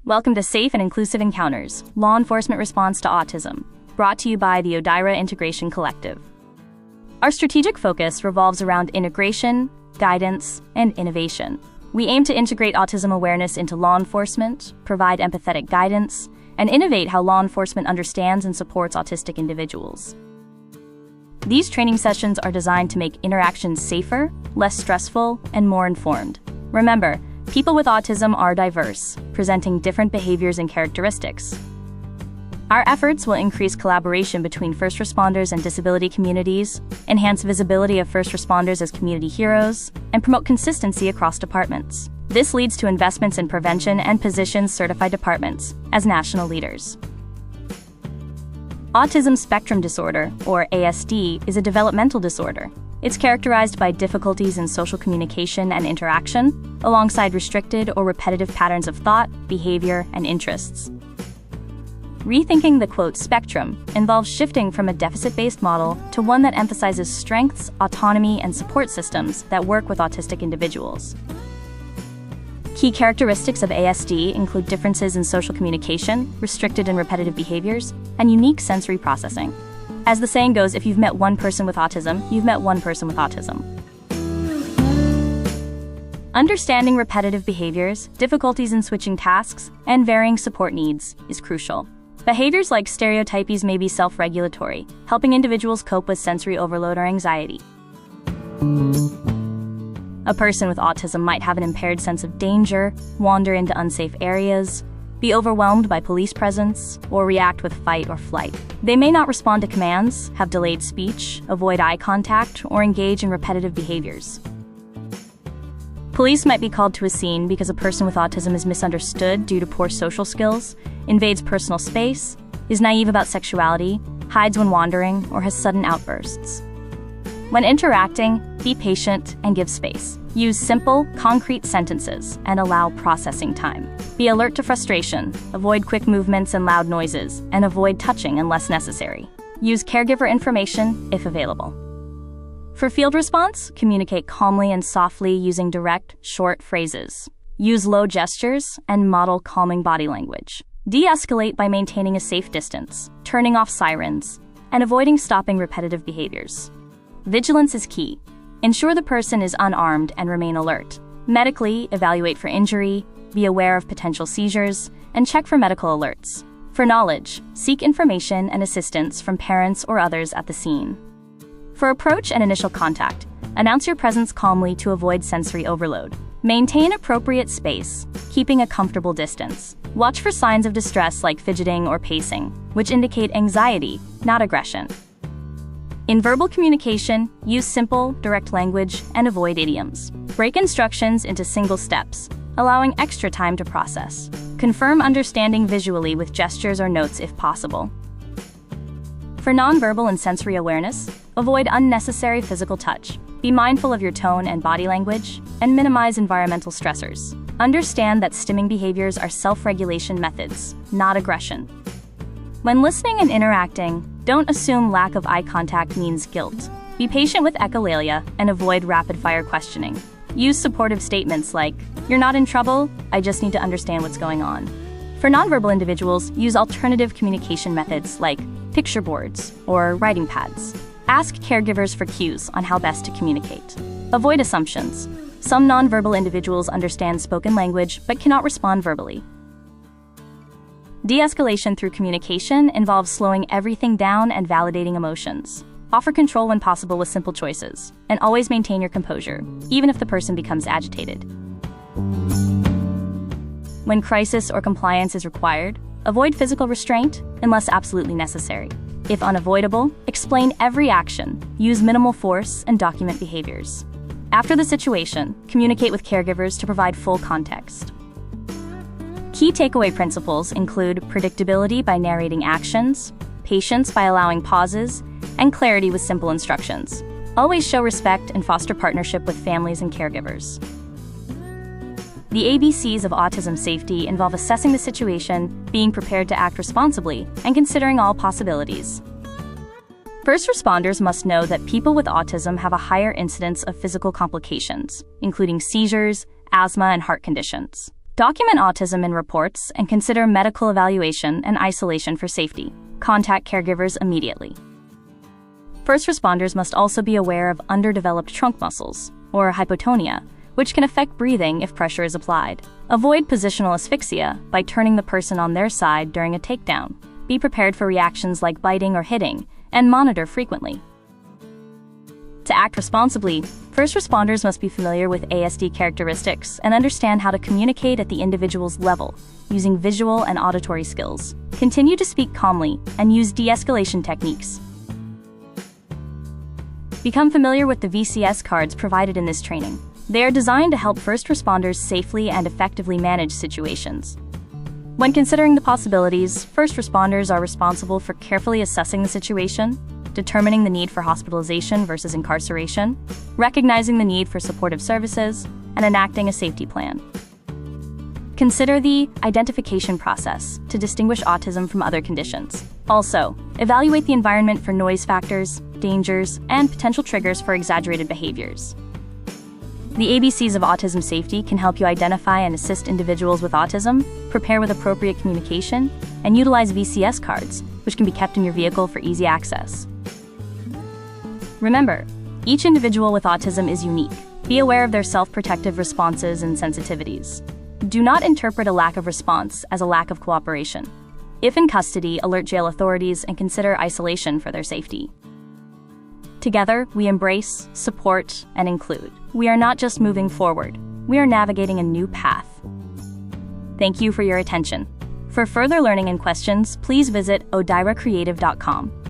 Welcome to Safe and Inclusive Encounters, Law Enforcement Response to Autism, brought to you by the Odyra Integration Collective. Our strategic focus revolves around integration, guidance, and innovation. We aim to integrate autism awareness into law enforcement, provide empathetic guidance, and innovate how law enforcement understands and supports autistic individuals. These training sessions are designed to make interactions safer, less stressful, and more informed. Remember, people with autism are diverse, presenting different behaviors and characteristics. Our efforts will increase collaboration between first responders and disability communities, enhance visibility of first responders as community heroes, and promote consistency across departments. This leads to investments in prevention and positions certified departments as national leaders. Autism Spectrum Disorder, or ASD, is a developmental disorder. It's characterized by difficulties in social communication and interaction, alongside restricted or repetitive patterns of thought, behavior, and interests. Rethinking the quote spectrum involves shifting from a deficit-based model to one that emphasizes strengths, autonomy, and support systems that work with autistic individuals. Key characteristics of ASD include differences in social communication, restricted and repetitive behaviors, and unique sensory processing. As the saying goes, if you've met one person with autism, you've met one person with autism. Understanding repetitive behaviors, difficulties in switching tasks, and varying support needs is crucial. Behaviors like stereotypies may be self-regulatory, helping individuals cope with sensory overload or anxiety. A person with autism might have an impaired sense of danger, wander into unsafe areas, be overwhelmed by police presence, or react with fight or flight. They may not respond to commands, have delayed speech, avoid eye contact, or engage in repetitive behaviors. Police might be called to a scene because a person with autism is misunderstood due to poor social skills, invades personal space, is naive about sexuality, hides when wandering, or has sudden outbursts. When interacting, be patient and give space. Use simple, concrete sentences and allow processing time. Be alert to frustration, avoid quick movements and loud noises, and avoid touching unless necessary. Use caregiver information if available. For field response, communicate calmly and softly using direct, short phrases. Use low gestures and model calming body language. De-escalate by maintaining a safe distance, turning off sirens, and avoiding stopping repetitive behaviors. Vigilance is key. Ensure the person is unarmed and remain alert. Medically, evaluate for injury, be aware of potential seizures, and check for medical alerts. For knowledge, seek information and assistance from parents or others at the scene. For approach and initial contact, announce your presence calmly to avoid sensory overload. Maintain appropriate space, keeping a comfortable distance. Watch for signs of distress like fidgeting or pacing, which indicate anxiety, not aggression. In verbal communication, use simple, direct language and avoid idioms. Break instructions into single steps, allowing extra time to process. Confirm understanding visually with gestures or notes if possible. For nonverbal and sensory awareness, avoid unnecessary physical touch. Be mindful of your tone and body language, and minimize environmental stressors. Understand that stimming behaviors are self-regulation methods, not aggression. When listening and interacting, don't assume lack of eye contact means guilt. Be patient with echolalia and avoid rapid-fire questioning. Use supportive statements like, "You're not in trouble, I just need to understand what's going on." For nonverbal individuals, use alternative communication methods like picture boards or writing pads. Ask caregivers for cues on how best to communicate. Avoid assumptions. Some nonverbal individuals understand spoken language but cannot respond verbally. De-escalation through communication involves slowing everything down and validating emotions. Offer control when possible with simple choices, and always maintain your composure, even if the person becomes agitated. When crisis or compliance is required, avoid physical restraint unless absolutely necessary. If unavoidable, explain every action, use minimal force, and document behaviors. After the situation, communicate with caregivers to provide full context. Key takeaway principles include predictability by narrating actions, patience by allowing pauses, and clarity with simple instructions. Always show respect and foster partnership with families and caregivers. The ABCs of autism safety involve assessing the situation, being prepared to act responsibly, and considering all possibilities. First responders must know that people with autism have a higher incidence of physical complications, including seizures, asthma, and heart conditions. Document autism in reports and consider medical evaluation and isolation for safety. Contact caregivers immediately. First responders must also be aware of underdeveloped trunk muscles, or hypotonia, which can affect breathing if pressure is applied. Avoid positional asphyxia by turning the person on their side during a takedown. Be prepared for reactions like biting or hitting, and monitor frequently. To act responsibly, first responders must be familiar with ASD characteristics and understand how to communicate at the individual's level, using visual and auditory skills. Continue to speak calmly and use de-escalation techniques. Become familiar with the VCS cards provided in this training. They are designed to help first responders safely and effectively manage situations. When considering the possibilities, first responders are responsible for carefully assessing the situation, determining the need for hospitalization versus incarceration, recognizing the need for supportive services, and enacting a safety plan. Consider the identification process to distinguish autism from other conditions. Also, evaluate the environment for noise factors, dangers, and potential triggers for exaggerated behaviors. The ABCs of autism safety can help you identify and assist individuals with autism, prepare with appropriate communication, and utilize VCS cards, which can be kept in your vehicle for easy access. Remember, each individual with autism is unique. Be aware of their self-protective responses and sensitivities. Do not interpret a lack of response as a lack of cooperation. If in custody, alert jail authorities and consider isolation for their safety. Together, we embrace, support, and include. We are not just moving forward, we are navigating a new path. Thank you for your attention. For further learning and questions, please visit odiracreative.com.